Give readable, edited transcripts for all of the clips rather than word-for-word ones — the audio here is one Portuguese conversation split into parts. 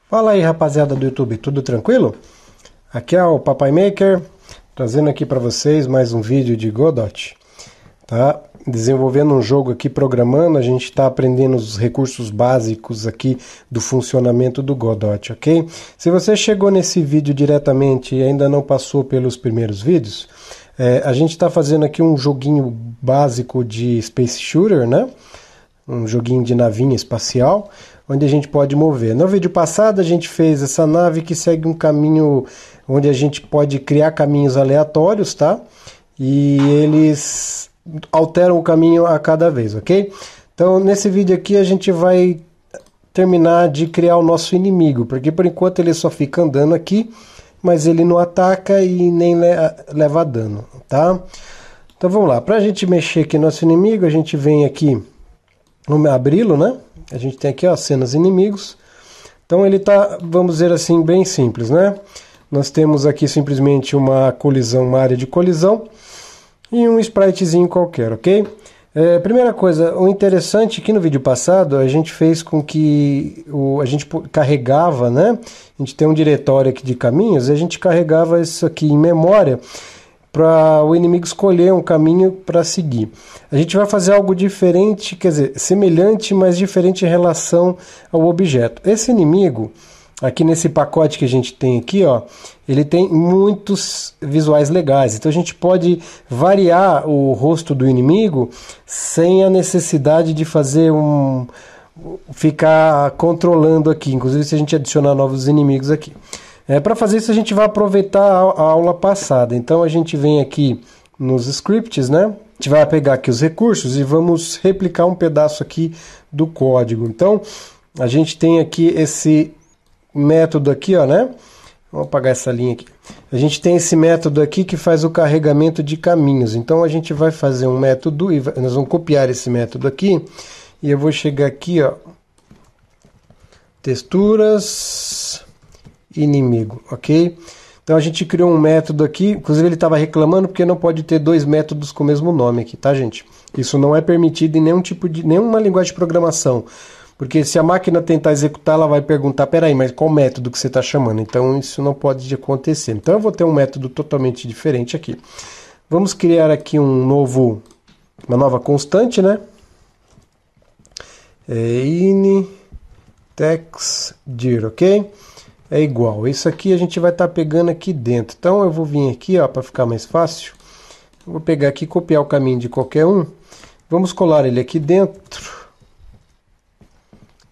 Fala aí, rapaziada do YouTube, tudo tranquilo? Aqui é o Papai Maker, trazendo aqui para vocês mais um vídeo de Godot, tá? Desenvolvendo um jogo aqui, programando, a gente está aprendendo os recursos básicos aqui do funcionamento do Godot, ok? Se você chegou nesse vídeo diretamente e ainda não passou pelos primeiros vídeos, a gente está fazendo aqui um joguinho básico de Space Shooter, né? Um joguinho de navinha espacial, onde a gente pode mover. No vídeo passado a gente fez essa nave que segue um caminho onde a gente pode criar caminhos aleatórios, tá? E eles alteram o caminho a cada vez, ok? Então nesse vídeo aqui a gente vai terminar de criar o nosso inimigo, porque por enquanto ele só fica andando aqui, mas ele não ataca e nem leva dano, tá? Então vamos lá, para a gente mexer aqui no nosso inimigo, a gente vem aqui no abri-lo, né? A gente tem aqui, ó, cenas inimigos. Então ele tá, vamos dizer assim, bem simples, né? Nós temos aqui simplesmente uma colisão, uma área de colisão e um spritezinho qualquer, ok? Primeira coisa, o interessante aqui no vídeo passado, a gente fez com que a gente carregava, né? A gente tem um diretório aqui de caminhos e a gente carregava isso aqui em memória para o inimigo escolher um caminho para seguir. A gente vai fazer algo diferente, quer dizer, semelhante, mas diferente em relação ao objeto. Esse inimigo, aqui nesse pacote que a gente tem aqui, ó, ele tem muitos visuais legais. Então a gente pode variar o rosto do inimigo sem a necessidade de fazer ficar controlando aqui, inclusive se a gente adicionar novos inimigos aqui. Para fazer isso a gente vai aproveitar a aula passada. Então a gente vem aqui nos scripts, né? A gente vai pegar aqui os recursos e vamos replicar um pedaço aqui do código. Então a gente tem aqui esse método aqui, ó, né? Vamos apagar essa linha aqui. A gente tem esse método aqui que faz o carregamento de caminhos. Então a gente vai fazer um método e nós vamos copiar esse método aqui. E eu vou chegar aqui, ó, texturas, inimigo, ok? Então a gente criou um método aqui, inclusive ele estava reclamando porque não pode ter dois métodos com o mesmo nome aqui, tá, gente? Isso não é permitido em nenhuma linguagem de programação, porque se a máquina tentar executar, ela vai perguntar, peraí, mas qual método que você está chamando? Então isso não pode acontecer. Então eu vou ter um método totalmente diferente aqui. Vamos criar aqui uma nova constante, né? In textdir, ok? É igual. Isso aqui a gente vai estar pegando aqui dentro. Então eu vou vir aqui, ó, para ficar mais fácil. Eu vou pegar aqui e copiar o caminho de qualquer um. Vamos colar ele aqui dentro,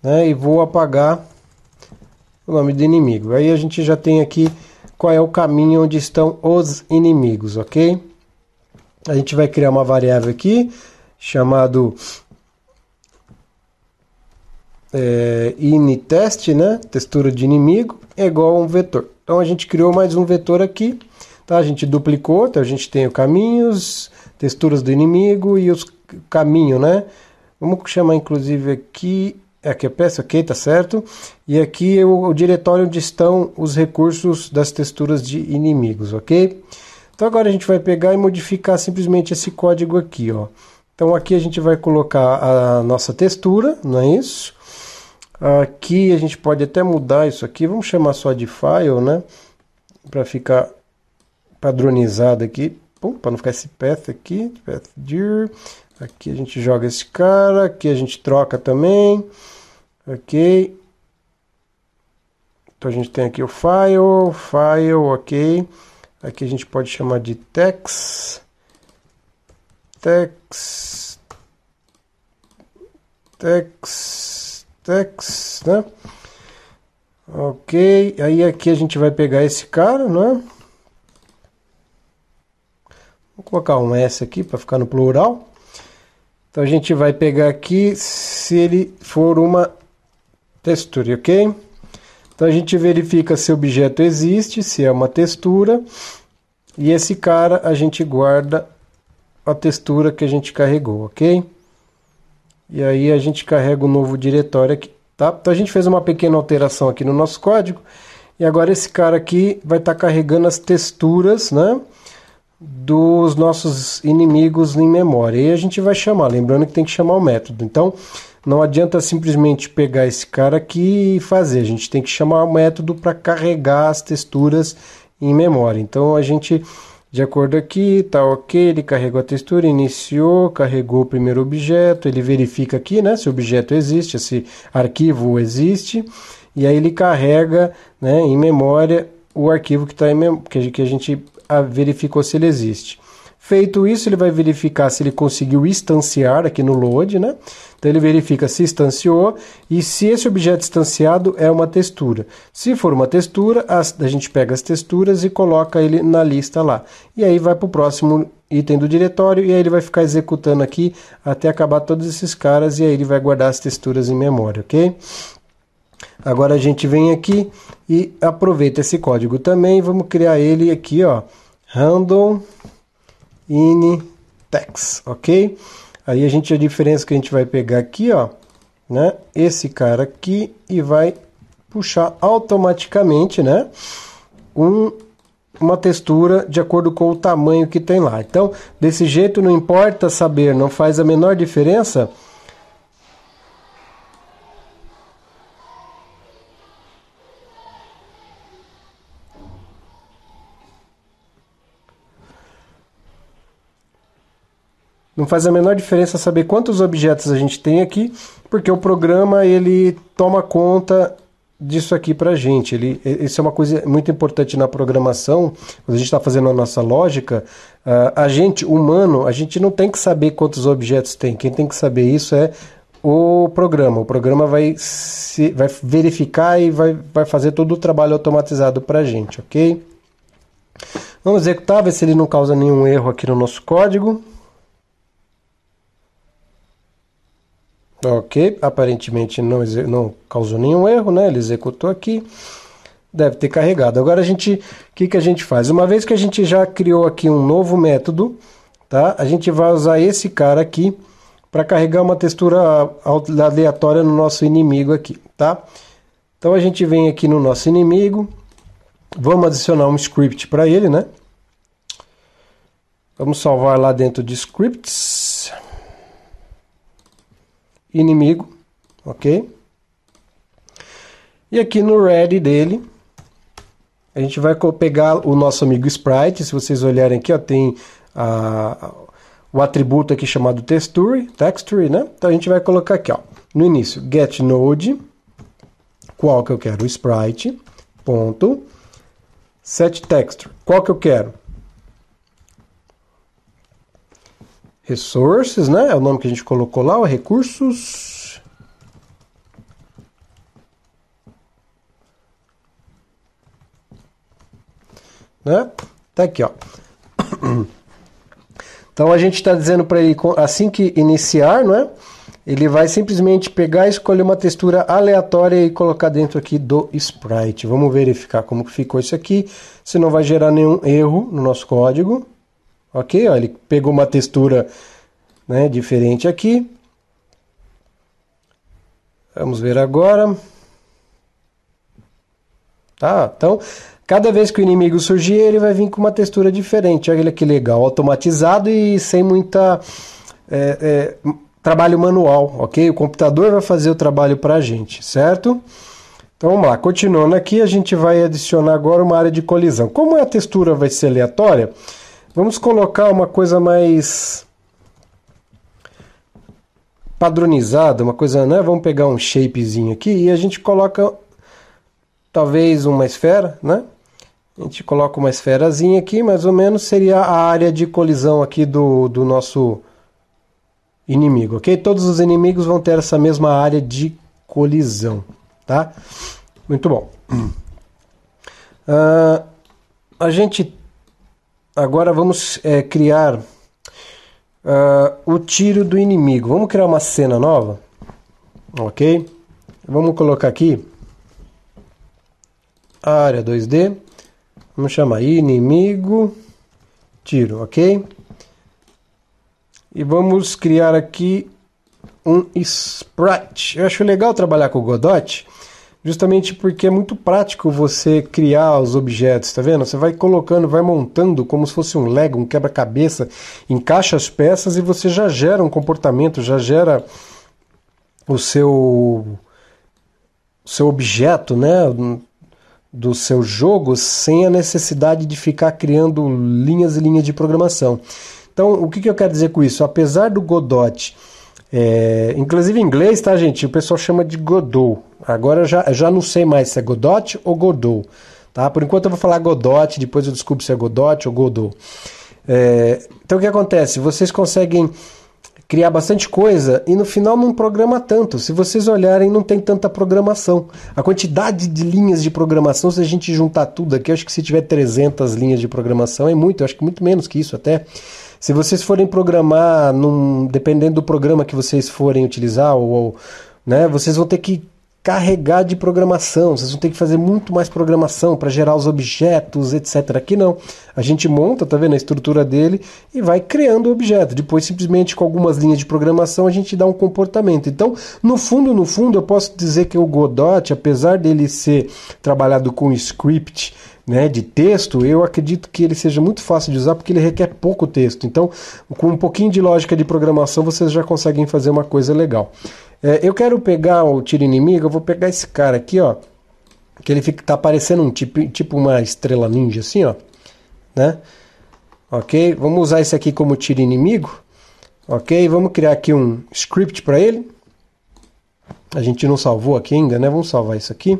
né, e vou apagar o nome do inimigo. Aí a gente já tem aqui qual é o caminho onde estão os inimigos, ok? A gente vai criar uma variável aqui chamado inTest, né? Textura de inimigo é igual a um vetor. Então a gente criou mais um vetor aqui, tá? A gente duplicou, então a gente tem os caminhos, texturas do inimigo e os caminhos, né? Vamos chamar inclusive aqui é peça, ok, tá certo? E aqui é o diretório onde estão os recursos das texturas de inimigos, ok? Então agora a gente vai pegar e modificar simplesmente esse código aqui, ó. Então aqui a gente vai colocar a nossa textura, não é isso? Aqui a gente pode até mudar isso aqui, vamos chamar só de file, né? Para ficar padronizado aqui, para não ficar esse path aqui, pathdir. Aqui a gente joga esse cara, aqui a gente troca também, ok? Então a gente tem aqui o file, ok? Aqui a gente pode chamar de text, né? Ok, aí aqui a gente vai pegar esse cara, né? Vou colocar um S aqui para ficar no plural. Então a gente vai pegar aqui se ele for uma textura, ok? Então a gente verifica se o objeto existe, se é uma textura. E esse cara a gente guarda a textura que a gente carregou, ok? E aí a gente carrega um novo diretório aqui, tá? Então a gente fez uma pequena alteração aqui no nosso código. E agora esse cara aqui vai estar carregando as texturas, né, dos nossos inimigos em memória. E a gente vai chamar, lembrando que tem que chamar o método. Então não adianta simplesmente pegar esse cara aqui e fazer. A gente tem que chamar um método para carregar as texturas em memória. Então a gente, de acordo aqui, tá ok, ele carregou a textura, iniciou, carregou o primeiro objeto, ele verifica aqui, né, se o objeto existe, esse arquivo existe, e aí ele carrega, né, em memória o arquivo que a gente verificou se ele existe. Feito isso, ele vai verificar se ele conseguiu instanciar aqui no load, né? Então ele verifica se instanciou e se esse objeto instanciado é uma textura. Se for uma textura, a gente pega as texturas e coloca ele na lista lá. E aí vai para o próximo item do diretório e aí ele vai ficar executando aqui até acabar todos esses caras e aí ele vai guardar as texturas em memória, ok? Agora a gente vem aqui e aproveita esse código também, vamos criar ele aqui, ó, random in text, ok? Aí a diferença que a gente vai pegar aqui, ó, né, esse cara aqui e vai puxar automaticamente, né, uma textura de acordo com o tamanho que tem lá. Então, desse jeito não importa saber, não faz a menor diferença. Não faz a menor diferença saber quantos objetos a gente tem aqui, porque o programa ele toma conta disso aqui para a gente. Isso é uma coisa muito importante na programação, quando a gente está fazendo a nossa lógica. A gente, humano, a gente não tem que saber quantos objetos tem. Quem tem que saber isso é o programa. O programa vai verificar e vai fazer todo o trabalho automatizado para a gente, ok? Vamos executar, ver se ele não causa nenhum erro aqui no nosso código. Ok, aparentemente não causou nenhum erro, né? Ele executou aqui, deve ter carregado. Agora o que a gente faz? Uma vez que a gente já criou aqui um novo método, tá? A gente vai usar esse cara aqui para carregar uma textura aleatória no nosso inimigo aqui, tá? Então a gente vem aqui no nosso inimigo, vamos adicionar um script para ele, né? Vamos salvar lá dentro de scripts. Inimigo, ok? E aqui no ready dele, a gente vai pegar o nosso amigo sprite. Se vocês olharem aqui, ó, tem o atributo aqui chamado texture, né? Então a gente vai colocar aqui, ó, no início, get node, qual que eu quero? O sprite, ponto, set texture, qual que eu quero? Resources, né? É o nome que a gente colocou lá, ó, recursos. Né? Tá aqui, ó. Então a gente está dizendo para ele, assim que iniciar, não é? Ele vai simplesmente pegar e escolher uma textura aleatória e colocar dentro aqui do sprite. Vamos verificar como que ficou isso aqui, se não vai gerar nenhum erro no nosso código. Ok, ó, ele pegou uma textura, né, diferente aqui. Vamos ver agora. Tá, então, cada vez que o inimigo surgir, ele vai vir com uma textura diferente. Olha que legal, automatizado e sem muita trabalho manual, ok? O computador vai fazer o trabalho para a gente, certo? Então vamos lá, continuando aqui, a gente vai adicionar agora uma área de colisão. Como a textura vai ser aleatória, vamos colocar uma coisa mais padronizada, uma coisa, né? Vamos pegar um shapezinho aqui e a gente coloca talvez uma esfera, né? A gente coloca uma esferazinha aqui, mais ou menos seria a área de colisão aqui do nosso inimigo, ok? Todos os inimigos vão ter essa mesma área de colisão, tá? Muito bom. A gente agora vamos criar o tiro do inimigo. Vamos criar uma cena nova, ok? Vamos colocar aqui a área 2D. Vamos chamar inimigo tiro, ok? E vamos criar aqui um sprite. Eu acho legal trabalhar com o Godot, justamente porque é muito prático você criar os objetos, tá vendo? Você vai colocando, vai montando como se fosse um Lego, um quebra-cabeça, encaixa as peças e você já gera um comportamento, já gera o seu objeto, né, do seu jogo sem a necessidade de ficar criando linhas e linhas de programação. Então, o que eu quero dizer com isso? Apesar do Godot, inclusive em inglês, tá, gente? O pessoal chama de Godot. Agora eu já não sei mais se é Godot ou Godot. Tá? Por enquanto eu vou falar Godot, depois eu descubro se é Godot ou Godot. Então o que acontece? Vocês conseguem criar bastante coisa e no final não programa tanto. Se vocês olharem, não tem tanta programação. A quantidade de linhas de programação, se a gente juntar tudo aqui, eu acho que se tiver 300 linhas de programação é muito, eu acho que muito menos que isso até. Se vocês forem programar, dependendo do programa que vocês forem utilizar, né, vocês vão ter que carregar de programação, vocês vão ter que fazer muito mais programação para gerar os objetos, etc. Aqui não, a gente monta, tá vendo, a estrutura dele e vai criando o objeto, depois simplesmente com algumas linhas de programação a gente dá um comportamento. Então, no fundo eu posso dizer que o Godot, apesar dele ser trabalhado com script, né, de texto, eu acredito que ele seja muito fácil de usar porque ele requer pouco texto. Então, com um pouquinho de lógica de programação, vocês já conseguem fazer uma coisa legal. Eu quero pegar o tiro inimigo, eu vou pegar esse cara aqui, ó, que ele tá parecendo um tipo uma estrela ninja, assim, ó, né? Ok, vamos usar esse aqui como tiro inimigo, ok? Vamos criar aqui um script para ele. A gente não salvou aqui ainda, né? Vamos salvar isso aqui.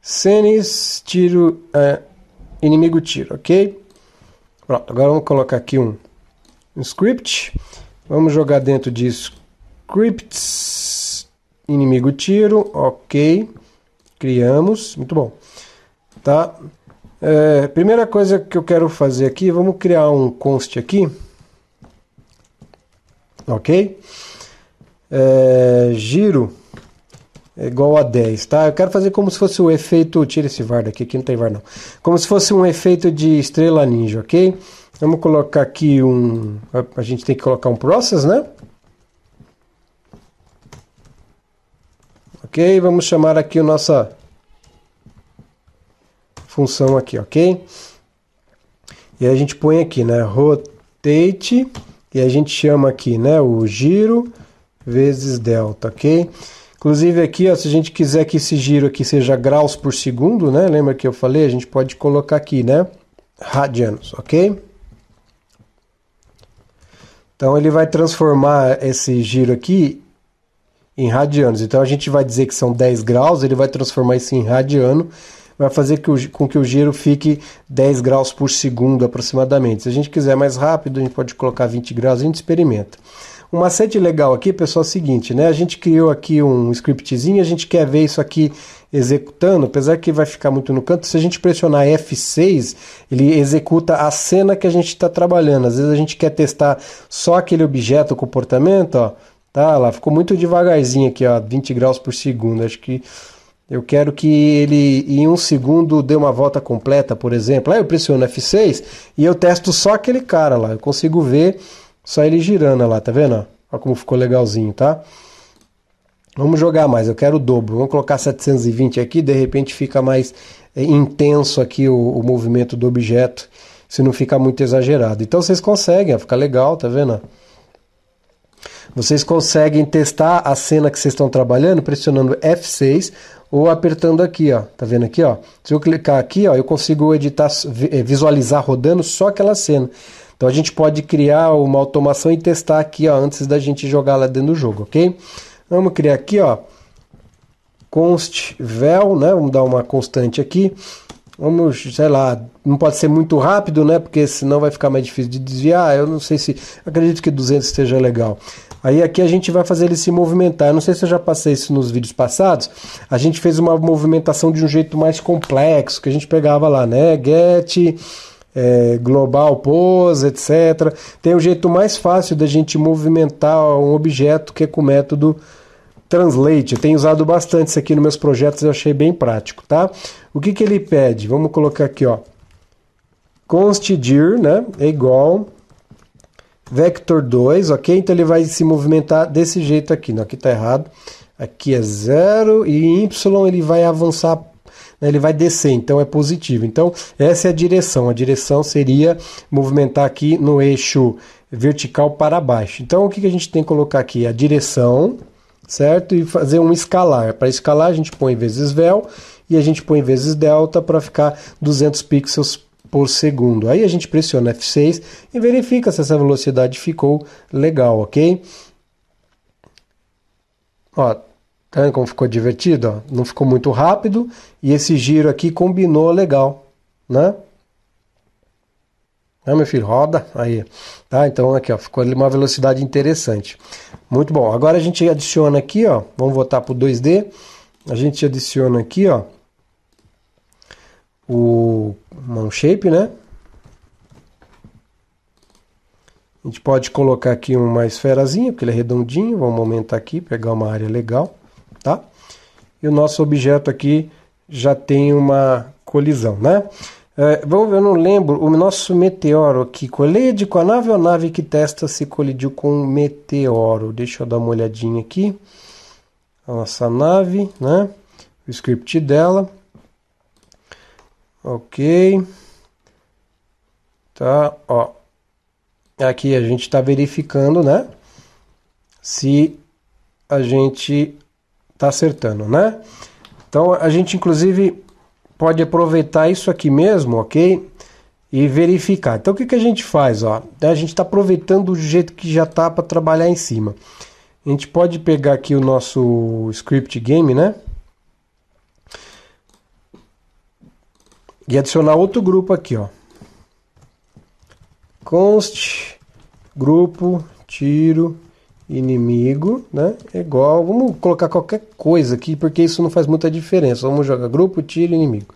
Cenes, tiro, inimigo tiro, ok? Pronto, agora vamos colocar aqui um script. Vamos jogar dentro de scripts, inimigo tiro, ok. Criamos, muito bom. Tá? Primeira coisa que eu quero fazer aqui, vamos criar um const aqui. Ok? Giro é igual a 10, tá? Eu quero fazer como se fosse o efeito... Tira esse var daqui, aqui não tem var não. Como se fosse um efeito de estrela ninja, ok? Vamos colocar aqui a gente tem que colocar um process, né? Ok, vamos chamar aqui a nossa função aqui, ok? E aí a gente põe aqui, né? Rotate, e a gente chama aqui, né? O giro vezes delta, ok? Inclusive aqui, ó, se a gente quiser que esse giro aqui seja graus por segundo, né? Lembra que eu falei? A gente pode colocar aqui, né? Radianos, ok? Então ele vai transformar esse giro aqui em radianos. Então a gente vai dizer que são 10 graus, ele vai transformar isso em radiano, vai fazer com que o giro fique 10 graus por segundo aproximadamente. Se a gente quiser mais rápido, a gente pode colocar 20 graus, a gente experimenta. Um macete legal aqui, pessoal, é o seguinte, né? A gente criou aqui um scriptzinho, a gente quer ver isso aqui executando, apesar que vai ficar muito no canto. Se a gente pressionar F6, ele executa a cena que a gente está trabalhando. Às vezes a gente quer testar só aquele objeto, o comportamento, ó. Tá lá, ficou muito devagarzinho aqui, ó, 20 graus por segundo. Acho que eu quero que ele em 1 segundo dê uma volta completa, por exemplo. Aí eu pressiono F6 e eu testo só aquele cara lá. Eu consigo ver só ele girando lá, tá vendo? Olha como ficou legalzinho, tá? Vamos jogar mais, eu quero o dobro. Vamos colocar 720 aqui, de repente fica mais intenso aqui o movimento do objeto, se não ficar muito exagerado. Então vocês conseguem, ó, fica legal, tá vendo? Vocês conseguem testar a cena que vocês estão trabalhando pressionando F6 ou apertando aqui, ó. Tá vendo aqui, ó? Se eu clicar aqui, ó, eu consigo editar, visualizar rodando só aquela cena. Então a gente pode criar uma automação e testar aqui, ó, antes da gente jogar lá dentro do jogo, ok? Vamos criar aqui, ó, const val, né? Vamos dar uma constante aqui. Vamos, sei lá, não pode ser muito rápido, né? Porque senão vai ficar mais difícil de desviar. Eu não sei se... Acredito que 200 esteja legal. Aí aqui a gente vai fazer ele se movimentar. Eu não sei se eu já passei isso nos vídeos passados. A gente fez uma movimentação de um jeito mais complexo, que a gente pegava lá, né? Get, global pose, etc. Tem um jeito mais fácil da gente movimentar um objeto que é com o método Translate. Eu tenho usado bastante isso aqui nos meus projetos, eu achei bem prático, tá? O que ele pede? Vamos colocar aqui, ó. Const dir, né? É igual vector 2, ok? Então ele vai se movimentar desse jeito aqui, né? Aqui tá errado. Aqui é 0 e em Y ele vai avançar, né? Ele vai descer, então é positivo. Então essa é a direção. A direção seria movimentar aqui no eixo vertical para baixo. Então o que a gente tem que colocar aqui? A direção certo? E fazer um escalar. Para escalar a gente põe vezes vel e a gente põe vezes delta para ficar 200 pixels por segundo. Aí a gente pressiona F6 e verifica se essa velocidade ficou legal, ok? Ó, tá vendo como ficou divertido? Ó? Não ficou muito rápido e esse giro aqui combinou legal, né? Ah, meu filho, roda aí, tá? Então aqui, ó, ficou ali uma velocidade interessante. Muito bom. Agora a gente adiciona aqui, ó, vamos voltar para o 2D. A gente adiciona aqui, ó, o mount shape, né? A gente pode colocar aqui uma esferazinha, porque ele é redondinho. Vamos aumentar aqui, pegar uma área legal, tá? E o nosso objeto aqui já tem uma colisão, né? Vamos ver, eu não lembro, o nosso meteoro aqui colide com a nave ou a nave que testa se colidiu com o meteoro? Deixa eu dar uma olhadinha aqui. A nossa nave, né? O script dela. Ok. Tá, ó. Aqui a gente está verificando, né? Se a gente está acertando, né? Então a gente inclusive pode aproveitar isso aqui mesmo, ok? E verificar. Então o que a gente faz, ó? A gente está aproveitando do jeito que já está para trabalhar em cima. A gente pode pegar aqui o nosso script game, né? E adicionar outro grupo aqui, ó. Const grupo tiro inimigo, né? É igual, vamos colocar qualquer coisa aqui, porque isso não faz muita diferença. Vamos jogar grupo tiro inimigo.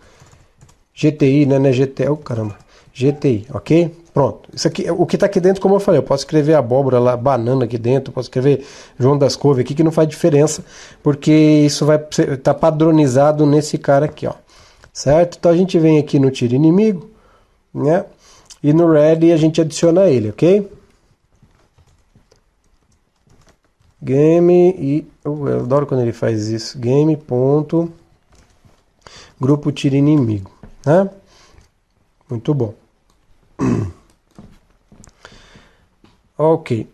GTI, né? Não é GTI, oh, caramba. GTI, ok? Pronto. Isso aqui, o que está aqui dentro, como eu falei, eu posso escrever abóbora lá, banana aqui dentro, posso escrever João das Couve aqui, que não faz diferença, porque isso vai estar padronizado nesse cara aqui, ó. Certo? Então a gente vem aqui no tiro inimigo, né? E no ready a gente adiciona ele, ok? Game e... eu adoro quando ele faz isso. Game ponto grupo tiro inimigo, né? Muito bom. Ok.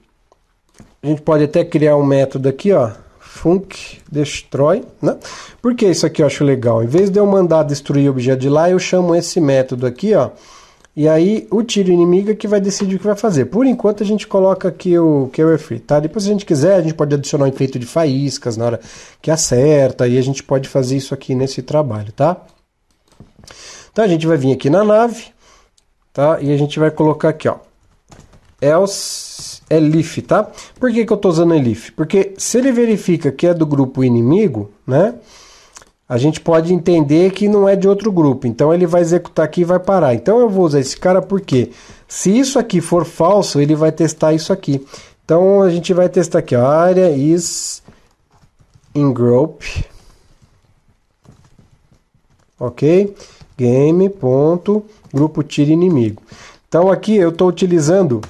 A gente pode até criar um método aqui, ó. Func destroy, né? Por que isso aqui eu acho legal? Em vez de eu mandar destruir o objeto de lá, eu chamo esse método aqui, ó. E aí o tiro inimigo é que vai decidir o que vai fazer. Por enquanto a gente coloca aqui o carefree, tá? Depois se a gente quiser, a gente pode adicionar um efeito de faíscas na hora que acerta. E a gente pode fazer isso aqui nesse trabalho, tá? Então a gente vai vir aqui na nave, tá? E a gente vai colocar aqui, ó. Else elif, tá? Por que eu estou usando elif? Porque se ele verifica que é do grupo inimigo, né? A gente pode entender que não é de outro grupo. Então ele vai executar aqui e vai parar. Então eu vou usar esse cara porque se isso aqui for falso, ele vai testar isso aqui. Então a gente vai testar aqui, ó, area is in group. Ok? Game ponto grupo tiro inimigo. Então aqui eu estou utilizando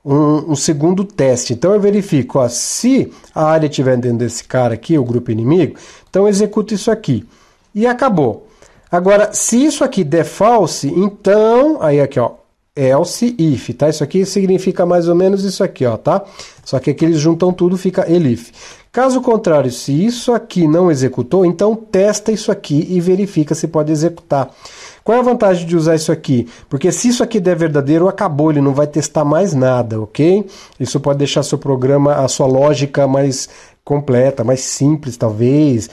um segundo teste. Então eu verifico, ó, se a área estiver dentro desse cara aqui, o grupo inimigo, então eu executo isso aqui. E acabou. Agora, se isso aqui der false, então, aí aqui, ó, else if, tá? Isso aqui significa mais ou menos isso aqui, ó, tá? Só que aqui eles juntam tudo, fica elif. Caso contrário, se isso aqui não executou, então testa isso aqui e verifica se pode executar. Qual é a vantagem de usar isso aqui? Porque se isso aqui der verdadeiro, acabou, ele não vai testar mais nada, ok? Isso pode deixar seu programa, a sua lógica mais completa, mais simples talvez,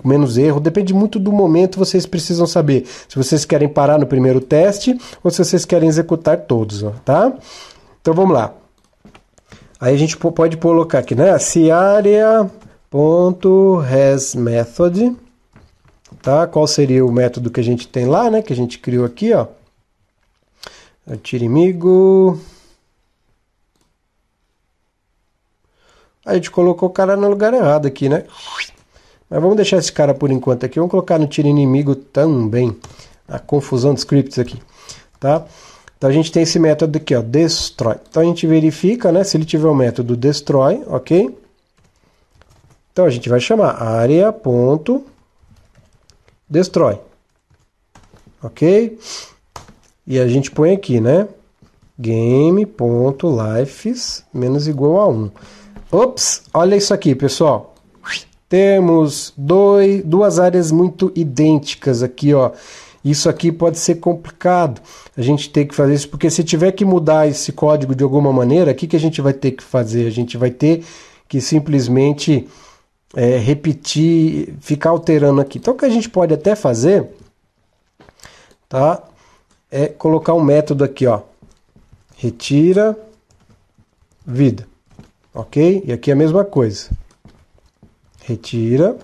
menos erro, depende muito do momento, vocês precisam saber se vocês querem parar no primeiro teste ou se vocês querem executar todos, ó, tá? Então vamos lá. Aí a gente pode colocar aqui, né? Se area.hasMethod, tá? Qual seria o método que a gente tem lá, né? Que a gente criou aqui, ó. Tiro inimigo. A gente colocou o cara no lugar errado aqui, né? Mas vamos deixar esse cara por enquanto aqui. Vamos colocar no tiro inimigo também. A confusão de scripts aqui, tá? Então a gente tem esse método aqui, ó, destroy. Então a gente verifica, né, se ele tiver o método destroy, ok? Então a gente vai chamar area.destroy, ok? E a gente põe aqui, né, game.lives menos igual a 1. Ops, olha isso aqui, pessoal. Temos duas áreas muito idênticas aqui, ó. Isso aqui pode ser complicado. A gente tem que fazer isso, porque se tiver que mudar esse código de alguma maneira, o que a gente vai ter que fazer? A gente vai ter que simplesmente repetir, ficar alterando aqui. Então o que a gente pode até fazer, tá? É colocar um método aqui, ó. Retira vida. Ok? E aqui é a mesma coisa. Retira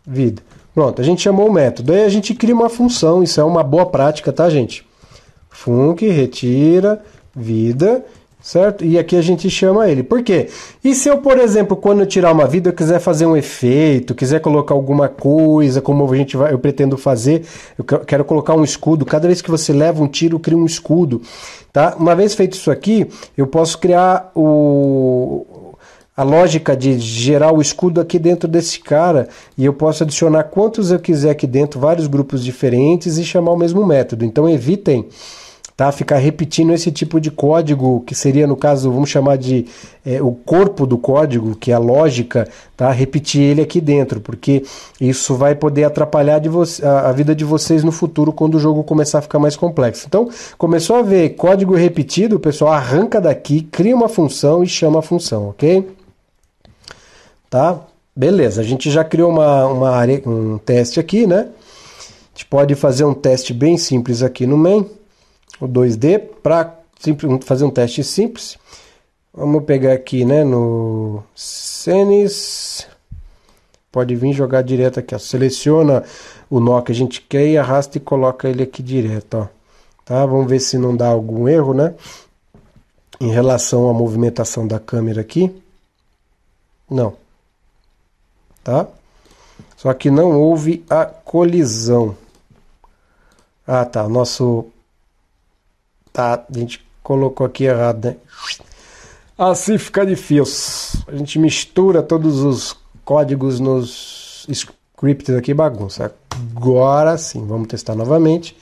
vida. Pronto, a gente chamou o método. Aí a gente cria uma função. Isso é uma boa prática, tá, gente? Func, retira vida, certo? E aqui a gente chama ele. Por quê? E se eu, por exemplo, quando eu tirar uma vida, eu quiser fazer um efeito, quiser colocar alguma coisa, como eu pretendo fazer, eu quero colocar um escudo. Cada vez que você leva um tiro, cria um escudo. Tá? Uma vez feito isso aqui, eu posso criar a lógica de gerar o escudo aqui dentro desse cara, e eu posso adicionar quantos eu quiser aqui dentro, vários grupos diferentes, e chamar o mesmo método. Então evitem, tá, ficar repetindo esse tipo de código, que seria, no caso, vamos chamar de o corpo do código, que é a lógica, tá? Repetir ele aqui dentro, porque isso vai poder atrapalhar a vida de vocês no futuro, quando o jogo começar a ficar mais complexo. Então, começou a ver código repetido, o pessoal arranca daqui, cria uma função e chama a função, ok? Tá? Beleza, a gente já criou uma área, um teste aqui, né? A gente pode fazer um teste bem simples aqui no main, o 2D, para fazer um teste simples. Vamos pegar aqui, né, no Scenes, pode vir jogar direto aqui, ó. Seleciona o nó que a gente quer e arrasta e coloca ele aqui direto, ó. Tá? Vamos ver se não dá algum erro, né? Em relação à movimentação da câmera aqui. Não. Tá? Só que não houve a colisão. Ah, tá. O nosso... Tá, a gente colocou aqui errado, né? Assim fica difícil. A gente mistura todos os códigos nos scripts aqui, bagunça. Agora sim, vamos testar novamente.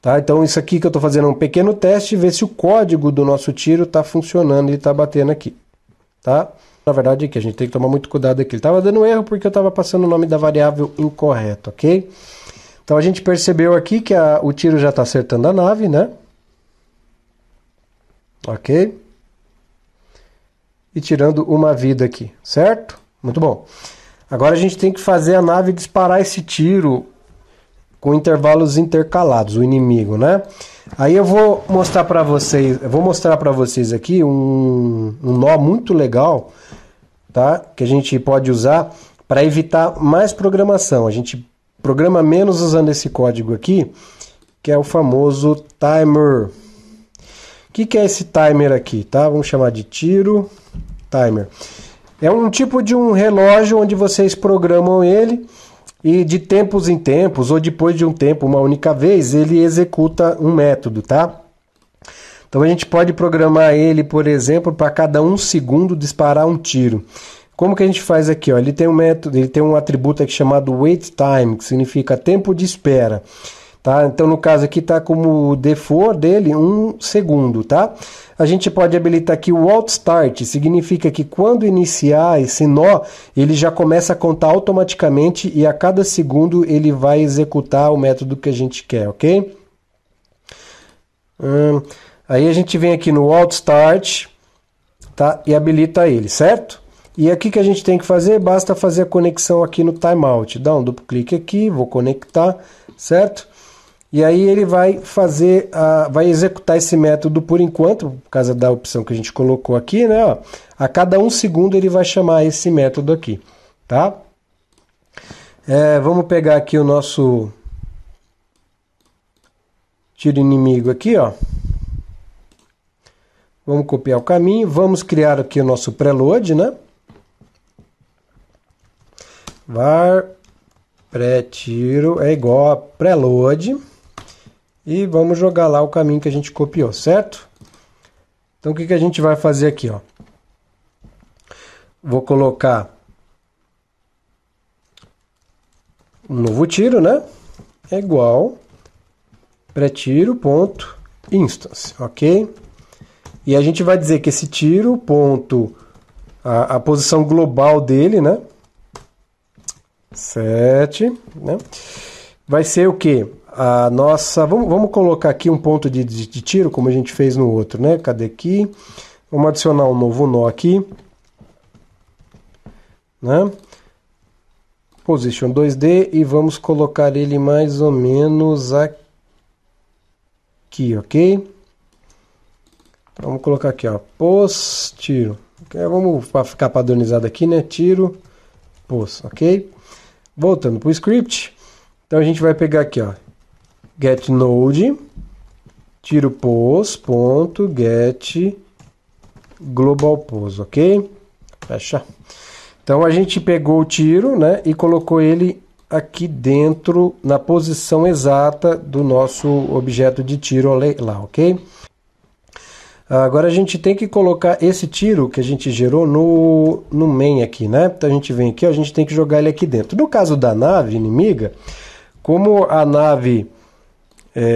Tá? Então isso aqui que eu estou fazendo é um pequeno teste, ver se o código do nosso tiro está funcionando e está batendo aqui. Tá? Na verdade aqui a gente tem que tomar muito cuidado aqui. Ele estava dando erro porque eu estava passando o nome da variável incorreto, ok? Então a gente percebeu aqui que o tiro já está acertando a nave, né? Ok? E tirando uma vida aqui, certo? Muito bom. Agora a gente tem que fazer a nave disparar esse tiro com intervalos intercalados, o inimigo, né? Aí eu vou mostrar para vocês, aqui um nó muito legal, tá? Que a gente pode usar para evitar mais programação. A gente programa menos usando esse código aqui, que é o famoso timer. O que é esse timer aqui, tá? Vamos chamar de tiro timer. É um tipo de um relógio onde vocês programam ele e de tempos em tempos, ou depois de um tempo, uma única vez, ele executa um método, tá? Então a gente pode programar ele, por exemplo, para cada 1 segundo disparar um tiro. Como que a gente faz aqui? Ó? Ele tem um método, ele tem um atributo aqui chamado wait time, que significa tempo de espera. Tá? Então, no caso aqui está como default dele 1 segundo, tá? A gente pode habilitar aqui o Alt Start, significa que quando iniciar esse nó, ele já começa a contar automaticamente e a cada segundo ele vai executar o método que a gente quer, ok? Aí a gente vem aqui no Alt Start, tá? E habilita ele, certo? E aqui que a gente tem que fazer, basta fazer a conexão aqui no timeout. Dá um duplo clique aqui, vou conectar, certo? E aí ele vai vai executar esse método por enquanto, por causa da opção que a gente colocou aqui, né? Ó, a cada 1 segundo ele vai chamar esse método aqui, tá? Vamos pegar aqui o nosso tiro inimigo aqui, ó. Vamos copiar o caminho, vamos criar aqui o nosso preload, né? Var pré-tiro é igual a preload. E vamos jogar lá o caminho que a gente copiou, certo? Então o que a gente vai fazer aqui, ó? Vou colocar um novo tiro, né? É igual pré-tiro.instance, ok? E a gente vai dizer que esse tiro, ponto, a posição global dele, né? 7, né? Vai ser o quê? A nossa... Vamos colocar aqui um ponto de tiro, como a gente fez no outro, né? Cadê aqui? Vamos adicionar um novo nó aqui, né? Position 2D e vamos colocar ele mais ou menos aqui, ok? Então, vamos colocar aqui, ó, pos, tiro. Okay? Vamos ficar padronizado aqui, né? Tiro, pos, ok? Voltando para o script, então a gente vai pegar aqui, ó, get node, tiro pos, ponto, get global pos, ok? Fecha. Então a gente pegou o tiro, né, e colocou ele aqui dentro, na posição exata do nosso objeto de tiro lá, ok? Agora a gente tem que colocar esse tiro que a gente gerou no main aqui, né? Então a gente vem aqui, ó, a gente tem que jogar ele aqui dentro. No caso da nave inimiga, como a nave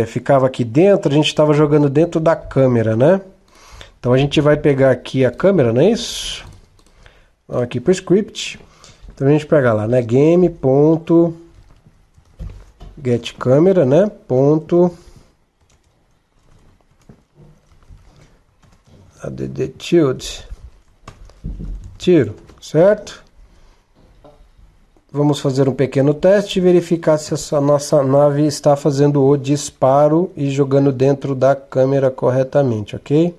ficava aqui dentro, a gente estava jogando dentro da câmera, né? Então a gente vai pegar aqui a câmera, não é isso? Aqui para o script, então a gente pega lá, né, game.getCamera, né, add tiro, certo? Vamos fazer um pequeno teste e verificar se a nossa nave está fazendo o disparo e jogando dentro da câmera corretamente, ok?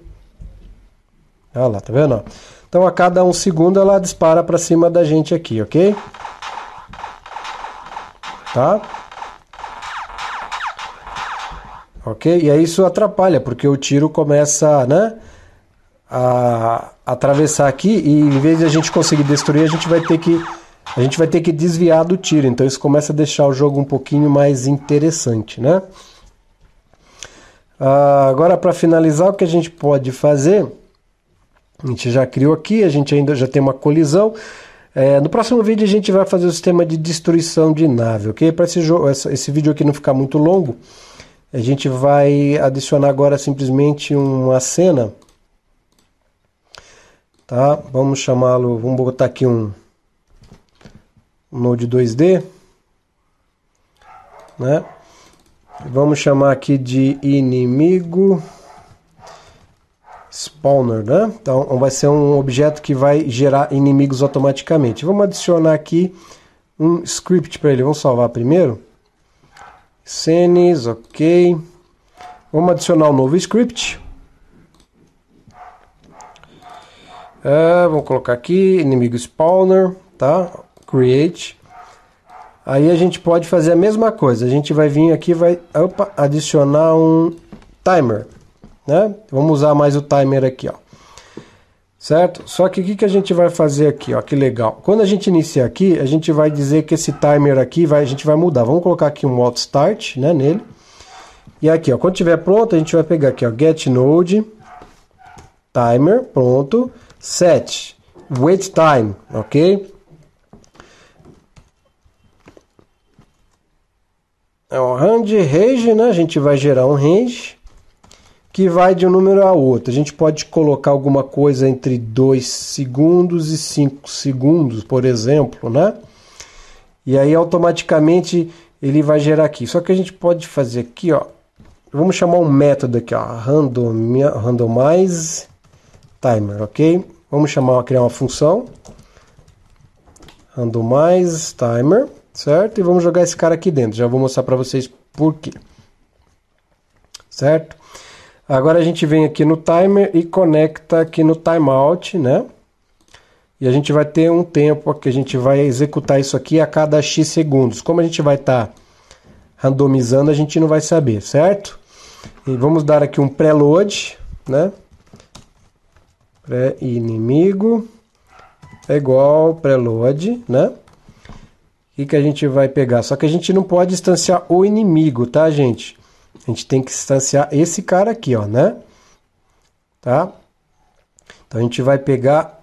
Olha lá, tá vendo? Então a cada 1 segundo ela dispara para cima da gente aqui, ok? Tá? Ok? E aí isso atrapalha, porque o tiro começa, né, a atravessar aqui e em vez de a gente conseguir destruir, a gente vai ter que desviar do tiro. Então isso começa a deixar o jogo um pouquinho mais interessante, né? Agora para finalizar, o que a gente pode fazer... A gente já criou aqui, a gente ainda já tem uma colisão. No próximo vídeo a gente vai fazer o sistema de destruição de nave, ok? Para esse vídeo aqui não ficar muito longo, a gente vai adicionar agora simplesmente uma cena. Tá? Vamos chamá-lo, vamos botar aqui um Node 2D. Né? Vamos chamar aqui de inimigo spawner, né? Então vai ser um objeto que vai gerar inimigos automaticamente. Vamos adicionar aqui um script para ele. Vamos salvar primeiro. Scenes, ok. Vamos adicionar um novo script. Vamos colocar aqui inimigo spawner, tá? Create. Aí a gente pode fazer a mesma coisa. A gente vai vir aqui e vai adicionar um timer. Né? Vamos usar mais o timer aqui, ó. Certo? Só que o que a gente vai fazer aqui, ó? Que legal. Quando a gente iniciar aqui, a gente vai dizer que esse timer aqui a gente vai mudar. Vamos colocar aqui um auto start, né, nele. E aqui, ó, quando estiver pronto, a gente vai pegar aqui, ó, get node timer, pronto, set wait time, ok? É um range, né? A gente vai gerar um range que vai de um número a outro. A gente pode colocar alguma coisa entre 2 segundos e 5 segundos, por exemplo, né? E aí automaticamente ele vai gerar aqui. Só que a gente pode fazer aqui, ó. Vamos chamar um método aqui, ó, randomize timer, ok? Vamos criar uma função randomize timer, certo? E vamos jogar esse cara aqui dentro. Já vou mostrar para vocês por quê. Certo? Agora a gente vem aqui no timer e conecta aqui no timeout, né? E a gente vai ter um tempo que a gente vai executar isso aqui a cada X segundos. Como a gente vai estar randomizando, a gente não vai saber, certo? E vamos dar aqui um preload, né? Pré-inimigo é igual preload, né? E que a gente vai pegar? Só que a gente não pode instanciar o inimigo, tá, gente? A gente tem que instanciar esse cara aqui, ó, né? Tá? Então a gente vai pegar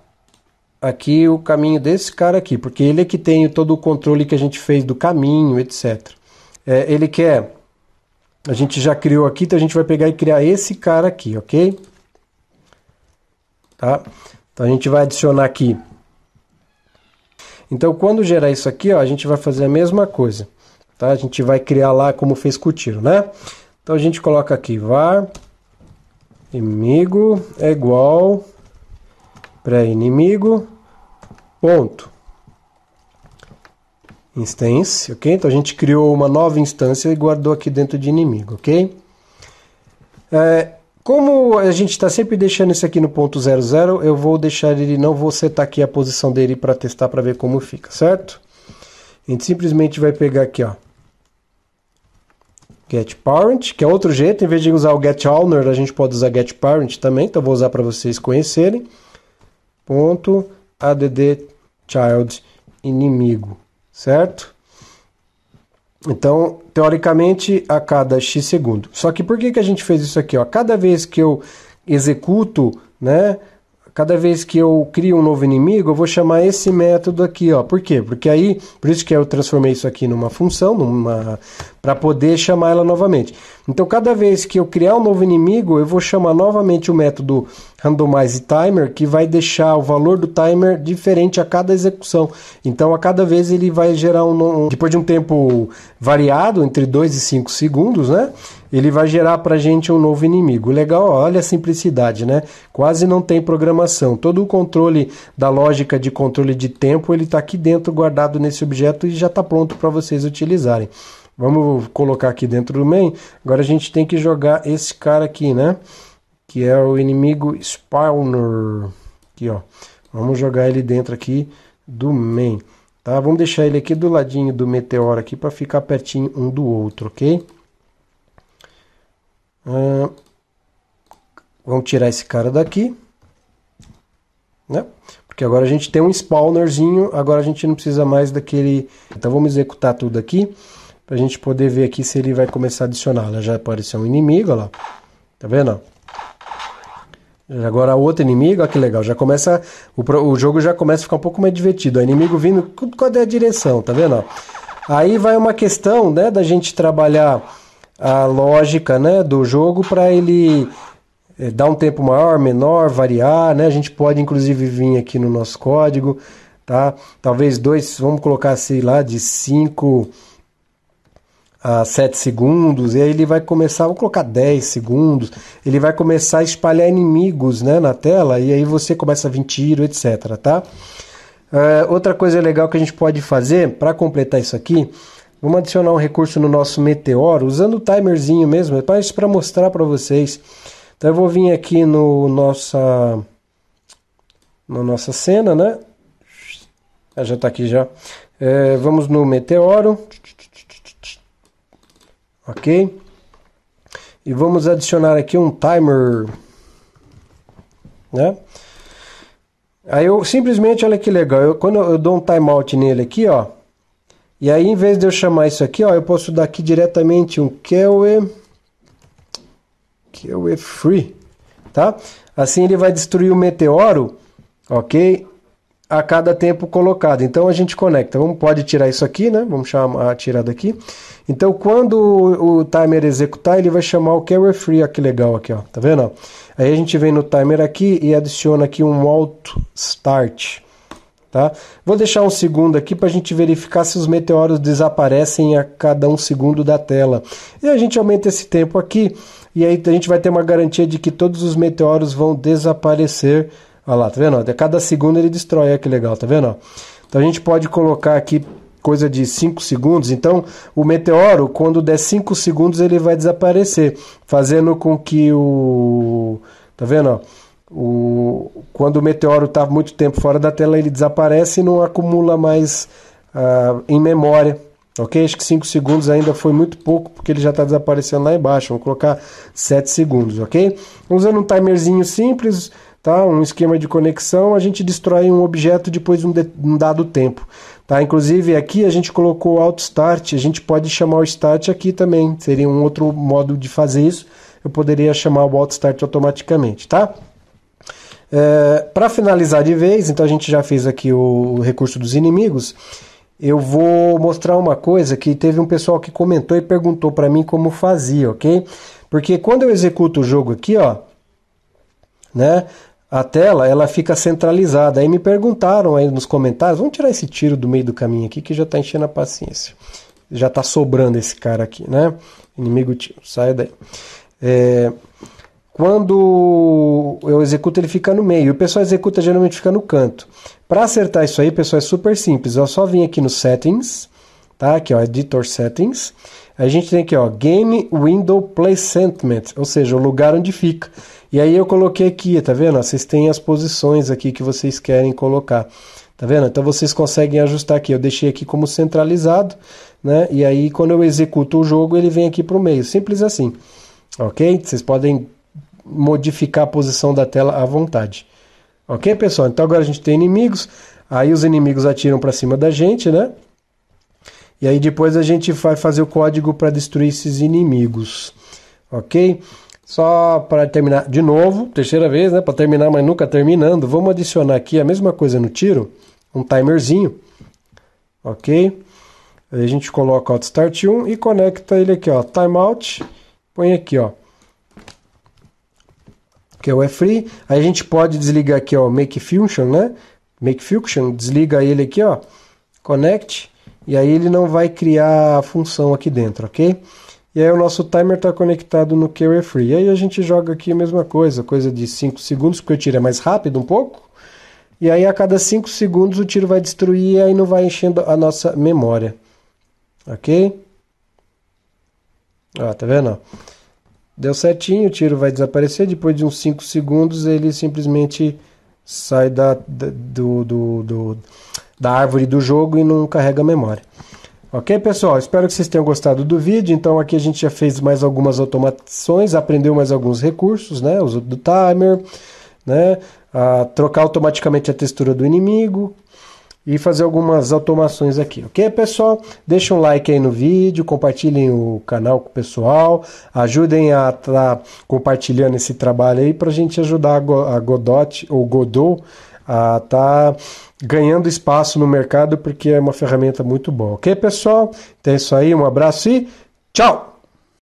aqui o caminho desse cara aqui, porque ele é que tem todo o controle que a gente fez do caminho, etc. Ele quer... A gente já criou aqui, então a gente vai pegar e criar esse cara aqui, ok? tá? Então a gente vai adicionar aqui. Então quando gerar isso aqui, ó, a gente vai fazer a mesma coisa, tá? A gente vai criar lá como fez com o tiro, né? Então a gente coloca aqui var inimigo é igual pré-inimigo ponto instance, ok? Então a gente criou uma nova instância e guardou aqui dentro de inimigo, ok? Como a gente está sempre deixando isso aqui no ponto 00, eu vou deixar ele, não vou setar aqui a posição dele para testar para ver como fica, certo? A gente simplesmente vai pegar aqui, ó, getParent, que é outro jeito, em vez de usar o getOwner, a gente pode usar getParent também, então eu vou usar para vocês conhecerem. Ponto addChild inimigo, certo? Então, teoricamente, a cada x segundo. Só que por que a gente fez isso aqui? Ó? Cada vez que eu executo, né? Cada vez que eu crio um novo inimigo, eu vou chamar esse método aqui, ó. Por quê? Porque aí, por isso que eu transformei isso aqui numa função, para poder chamar ela novamente. Então, cada vez que eu criar um novo inimigo, eu vou chamar novamente o método randomizeTimer, que vai deixar o valor do timer diferente a cada execução. Então, a cada vez ele vai gerar depois de um tempo variado, entre 2 e 5 segundos, né? Ele vai gerar para a gente um novo inimigo. Legal, olha a simplicidade, né? Quase não tem programação. Todo o controle da lógica de controle de tempo, ele está aqui dentro, guardado nesse objeto e já está pronto para vocês utilizarem. Vamos colocar aqui dentro do main. Agora a gente tem que jogar esse cara aqui, né? Que é o inimigo spawner. Aqui, ó. Vamos jogar ele dentro aqui do main. Tá? Vamos deixar ele aqui do ladinho do meteoro aqui para ficar pertinho um do outro, ok? Vamos tirar esse cara daqui, né? Porque agora a gente tem um spawnerzinho, agora a gente não precisa mais daquele. Então vamos executar tudo aqui, para a gente poder ver aqui se ele vai começar a adicionar. Já apareceu um inimigo, olha lá. Tá vendo? Agora outro inimigo, olha que legal, já começa, o jogo já começa a ficar um pouco mais divertido. O inimigo vindo, qual é a direção, tá vendo? Aí vai uma questão, né, da gente trabalhar a lógica, né, do jogo para ele dar um tempo maior, menor, variar, né? A gente pode inclusive vir aqui no nosso código, tá? Talvez vamos colocar sei lá de 5 a 7 segundos, e aí ele vai começar, vou colocar 10 segundos, ele vai começar a espalhar inimigos, né, na tela, e aí você começa a vir tiro, etc, tá? Outra coisa legal que a gente pode fazer para completar isso aqui, vamos adicionar um recurso no nosso meteoro, usando o timerzinho mesmo, para mostrar para vocês. Então eu vou vir aqui na nossa cena, né? Já está aqui já. Vamos no meteoro. Ok? E vamos adicionar aqui um timer. Né? Aí eu simplesmente, olha que legal, quando eu dou um timeout nele aqui, ó. E aí, em vez de eu chamar isso aqui, ó, eu posso dar aqui diretamente um QE free, tá? Assim ele vai destruir o meteoro, ok? A cada tempo colocado. Então a gente conecta. Pode tirar isso aqui, né? Vamos tirar daqui. Então quando o timer executar, ele vai chamar o carry free. Olha que legal aqui, ó. Tá vendo? Aí a gente vem no timer aqui e adiciona aqui um auto start. Tá? Vou deixar um segundo aqui para a gente verificar se os meteoros desaparecem a cada um segundo da tela. E a gente aumenta esse tempo aqui e aí a gente vai ter uma garantia de que todos os meteoros vão desaparecer. Olha lá, tá vendo? A cada segundo ele destrói, olha que legal, tá vendo? Então a gente pode colocar aqui coisa de 5 segundos. Então o meteoro, quando der 5 segundos, ele vai desaparecer, fazendo com que tá vendo? Quando o meteoro está muito tempo fora da tela, ele desaparece e não acumula mais em memória. Ok? Acho que 5 segundos ainda foi muito pouco, porque ele já está desaparecendo lá embaixo. Vamos colocar 7 segundos, ok? Usando um timerzinho simples, tá? Um esquema de conexão, a gente destrói um objeto depois de um dado tempo. Tá? Inclusive aqui a gente colocou o auto start, a gente pode chamar o start aqui também. Seria um outro modo de fazer isso. Eu poderia chamar o auto start automaticamente, tá? Para finalizar de vez, então a gente já fez aqui o recurso dos inimigos. Eu vou mostrar uma coisa que teve um pessoal que comentou e perguntou para mim como fazia, ok? Porque quando eu executo o jogo aqui, ó, né, a tela ela fica centralizada. Aí me perguntaram aí nos comentários, vamos tirar esse tiro do meio do caminho aqui que já está enchendo a paciência. Já está sobrando esse cara aqui, né? Inimigo tiro, sai daí. Quando eu executo ele fica no meio, o pessoal executa geralmente fica no canto. Para acertar isso aí, pessoal, é super simples. Eu só vim aqui no Settings, tá? Aqui, ó, Editor Settings. A gente tem aqui, ó, Game Window Placement, ou seja, o lugar onde fica. E aí eu coloquei aqui, tá vendo? Vocês têm as posições aqui que vocês querem colocar. Tá vendo? Então vocês conseguem ajustar aqui. Eu deixei aqui como centralizado, né? E aí quando eu executo o jogo, ele vem aqui para o meio. Simples assim. Ok? Vocês podem modificar a posição da tela à vontade. Ok, pessoal? Então agora a gente tem inimigos. Aí os inimigos atiram para cima da gente, né? E aí depois a gente vai fazer o código para destruir esses inimigos. Ok? Só para terminar de novo, terceira vez, né? Para terminar, mas nunca terminando. Vamos adicionar aqui a mesma coisa no tiro. Um timerzinho. Ok? Aí a gente coloca o Start 1 e conecta ele aqui, ó. Timeout. Põe aqui, ó. Que é o free. Aí a gente pode desligar aqui, ó, Make Function, né? Make Function, desliga ele aqui, ó. Connect. E aí ele não vai criar a função aqui dentro, ok? E aí o nosso timer está conectado no Carefree. E aí a gente joga aqui a mesma coisa de 5 segundos, porque o tiro é mais rápido um pouco. E aí a cada 5 segundos o tiro vai destruir e aí não vai enchendo a nossa memória. Ok? Ó, tá vendo? Deu certinho, o tiro vai desaparecer. Depois de uns 5 segundos ele simplesmente sai da árvore do jogo e não carrega a memória. Ok, pessoal? Espero que vocês tenham gostado do vídeo. Então aqui a gente já fez mais algumas automações, aprendeu mais alguns recursos, né? O uso do timer, né? Trocar automaticamente a textura do inimigo e fazer algumas automações aqui. Ok, pessoal? Deixa um like aí no vídeo, compartilhem o canal com o pessoal, ajudem a estar compartilhando esse trabalho aí para a gente ajudar a Godot ou Godot a estar ganhando espaço no mercado, porque é uma ferramenta muito boa. Ok, pessoal? Então é isso aí, um abraço e tchau!